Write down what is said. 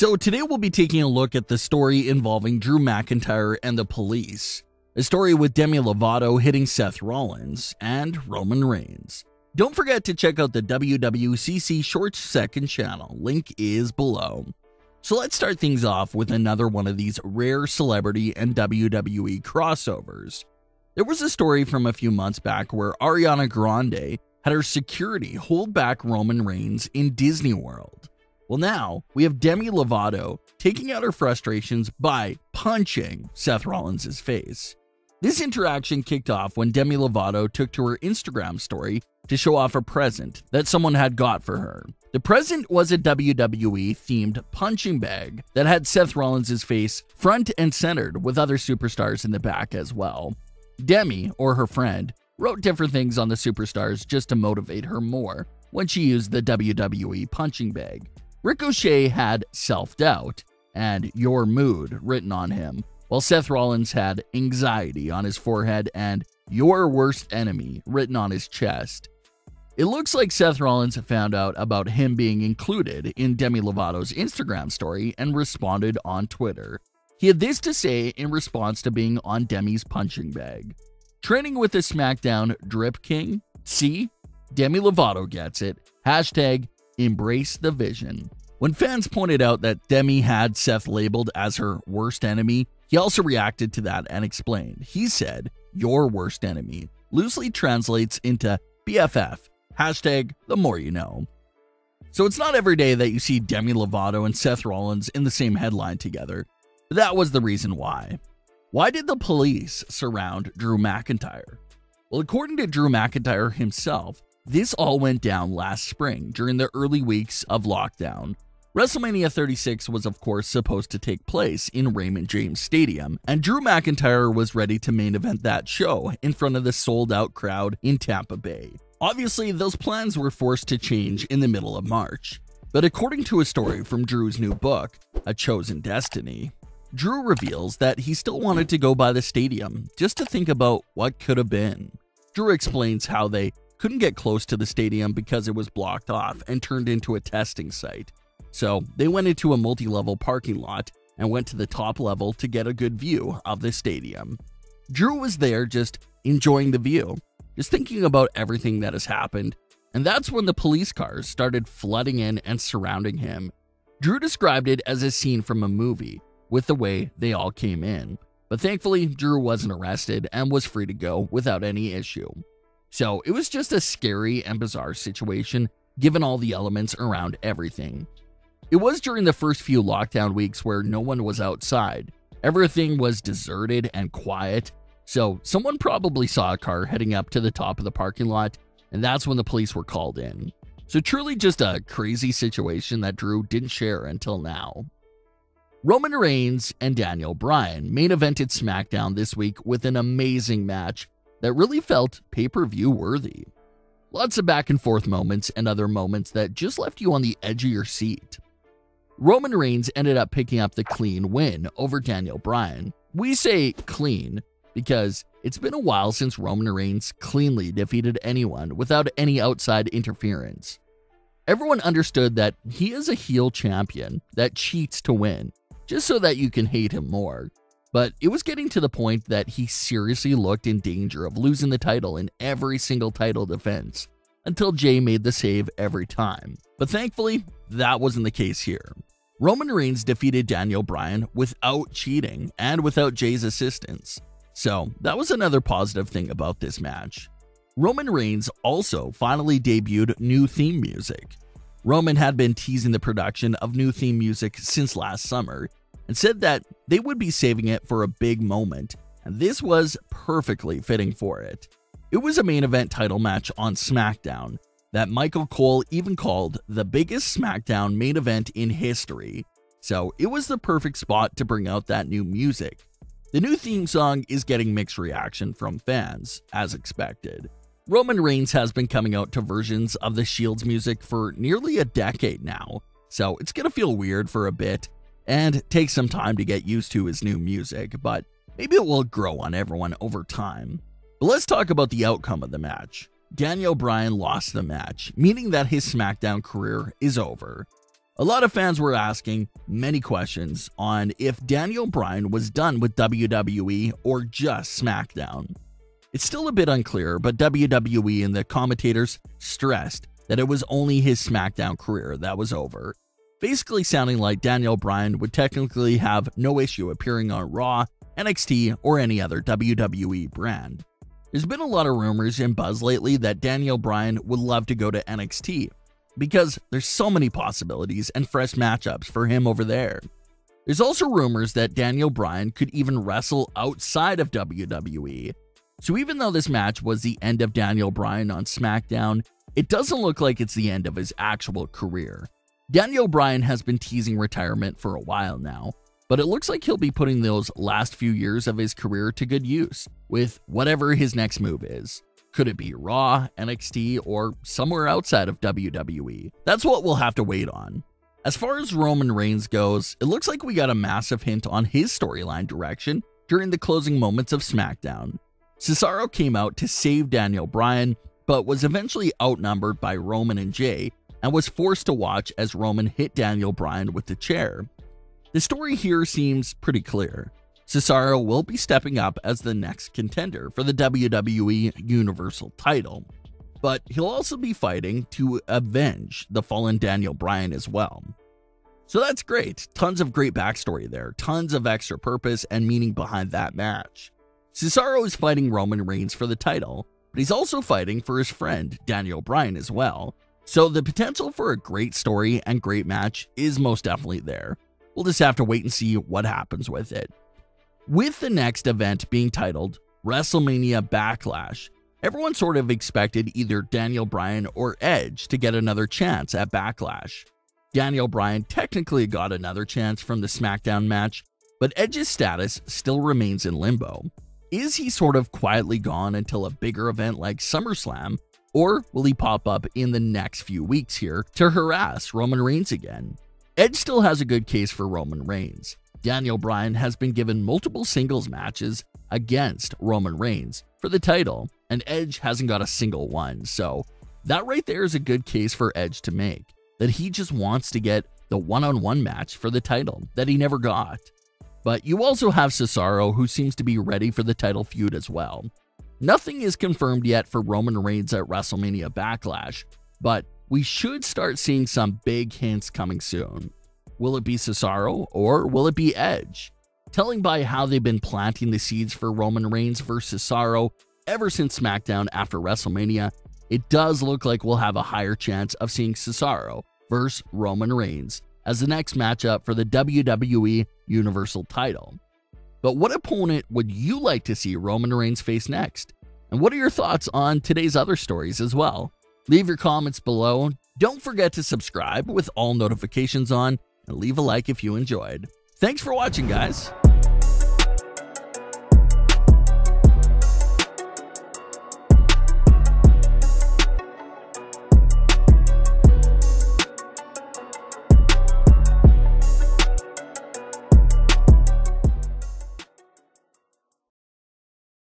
So today we'll be taking a look at the story involving Drew McIntyre and the police. A story with Demi Lovato hitting Seth Rollins and Roman Reigns. Don't forget to check out the WWCC Short Second channel, link is below. So let's start things off with another one of these rare celebrity and WWE crossovers. There was a story from a few months back where Ariana Grande had her security hold back Roman Reigns in Disney World. Well, now we have Demi Lovato taking out her frustrations by punching Seth Rollins' face. This interaction kicked off when Demi Lovato took to her Instagram story to show off a present that someone had got for her. The present was a WWE-themed punching bag that had Seth Rollins' face front and centered with other superstars in the back as well. Demi, or her friend, wrote different things on the superstars just to motivate her more when she used the WWE punching bag. Ricochet had self-doubt and your mood written on him, while Seth Rollins had anxiety on his forehead and your worst enemy written on his chest. It looks like Seth Rollins found out about him being included in Demi Lovato's Instagram story and responded on Twitter. He had this to say in response to being on Demi's punching bag. Training with the Smackdown Drip King? See? Demi Lovato gets it. Hashtag embrace the vision. When fans pointed out that Demi had Seth labeled as her worst enemy, he also reacted to that and explained. He said, your worst enemy, loosely translates into BFF. Hashtag the more you know. So it's not every day that you see Demi Lovato and Seth Rollins in the same headline together, but that was the reason why. Why did the police surround Drew McIntyre? Well, according to Drew McIntyre himself, this all went down last spring during the early weeks of lockdown. Wrestlemania 36 was of course supposed to take place in Raymond James Stadium, and Drew McIntyre was ready to main event that show in front of the sold-out crowd in Tampa Bay. Obviously, those plans were forced to change in the middle of March. But according to a story from Drew's new book, A Chosen Destiny, Drew reveals that he still wanted to go by the stadium just to think about what could have been. Drew explains how they couldn't get close to the stadium because it was blocked off and turned into a testing site. So they went into a multi-level parking lot and went to the top level to get a good view of the stadium. Drew was there just enjoying the view, just thinking about everything that has happened, and that's when the police cars started flooding in and surrounding him. Drew described it as a scene from a movie, with the way they all came in, but thankfully Drew wasn't arrested and was free to go without any issue. So it was just a scary and bizarre situation given all the elements around everything. It was during the first few lockdown weeks where no one was outside. Everything was deserted and quiet, so someone probably saw a car heading up to the top of the parking lot, and that's when the police were called in. So truly just a crazy situation that Drew didn't share until now. Roman Reigns and Daniel Bryan main evented SmackDown this week with an amazing match that really felt pay-per-view worthy. Lots of back and forth moments and other moments that just left you on the edge of your seat. Roman Reigns ended up picking up the clean win over Daniel Bryan. We say clean because it's been a while since Roman Reigns cleanly defeated anyone without any outside interference. Everyone understood that he is a heel champion that cheats to win, just so that you can hate him more. But it was getting to the point that he seriously looked in danger of losing the title in every single title defense, until Jay made the save every time. But thankfully, that wasn't the case here. Roman Reigns defeated Daniel Bryan without cheating and without Jay's assistance. So that was another positive thing about this match. Roman Reigns also finally debuted new theme music. Roman had been teasing the production of new theme music since last summer and said that they would be saving it for a big moment, and this was perfectly fitting for it. It was a main event title match on SmackDown that Michael Cole even called the biggest SmackDown main event in history, so it was the perfect spot to bring out that new music. The new theme song is getting mixed reaction from fans, as expected. Roman Reigns has been coming out to versions of the Shield's music for nearly a decade now, so it's gonna feel weird for a bit and take some time to get used to his new music, but maybe it will grow on everyone over time. But let's talk about the outcome of the match. Daniel Bryan lost the match, meaning that his SmackDown career is over. A lot of fans were asking many questions on if Daniel Bryan was done with WWE or just SmackDown. It's still a bit unclear, but WWE and the commentators stressed that it was only his SmackDown career that was over, basically sounding like Daniel Bryan would technically have no issue appearing on Raw, NXT, or any other WWE brand. There's been a lot of rumors and buzz lately that Daniel Bryan would love to go to NXT, because there's so many possibilities and fresh matchups for him over there. There's also rumors that Daniel Bryan could even wrestle outside of WWE. So even though this match was the end of Daniel Bryan on SmackDown, it doesn't look like it's the end of his actual career. Daniel Bryan has been teasing retirement for a while now, but it looks like he'll be putting those last few years of his career to good use with whatever his next move is. Could it be Raw, NXT, or somewhere outside of WWE? That's what we'll have to wait on. As far as Roman Reigns goes, it looks like we got a massive hint on his storyline direction during the closing moments of SmackDown. Cesaro came out to save Daniel Bryan, but was eventually outnumbered by Roman and Jay, and was forced to watch as Roman hit Daniel Bryan with the chair. The story here seems pretty clear. Cesaro will be stepping up as the next contender for the WWE Universal title, but he'll also be fighting to avenge the fallen Daniel Bryan as well. So that's great. Tons of great backstory there, tons of extra purpose and meaning behind that match. Cesaro is fighting Roman Reigns for the title, but he's also fighting for his friend Daniel Bryan as well. So the potential for a great story and great match is most definitely there. We'll just have to wait and see what happens with it. With the next event being titled WrestleMania Backlash, everyone sort of expected either Daniel Bryan or Edge to get another chance at Backlash. Daniel Bryan technically got another chance from the SmackDown match, but Edge's status still remains in limbo. Is he sort of quietly gone until a bigger event like SummerSlam, or will he pop up in the next few weeks here to harass Roman Reigns again? Edge still has a good case for Roman Reigns. Daniel Bryan has been given multiple singles matches against Roman Reigns for the title, and Edge hasn't got a single one, so that right there is a good case for Edge to make, that he just wants to get the one-on-one match for the title that he never got. But you also have Cesaro, who seems to be ready for the title feud as well. Nothing is confirmed yet for Roman Reigns at WrestleMania Backlash, but we should start seeing some big hints coming soon. Will it be Cesaro or will it be Edge? Telling by how they've been planting the seeds for Roman Reigns versus Cesaro ever since SmackDown after WrestleMania, it does look like we'll have a higher chance of seeing Cesaro versus Roman Reigns as the next matchup for the WWE Universal title. But what opponent would you like to see Roman Reigns face next? And what are your thoughts on today's other stories as well? Leave your comments below. Don't forget to subscribe with all notifications on, and leave a like if you enjoyed. Thanks for watching, guys.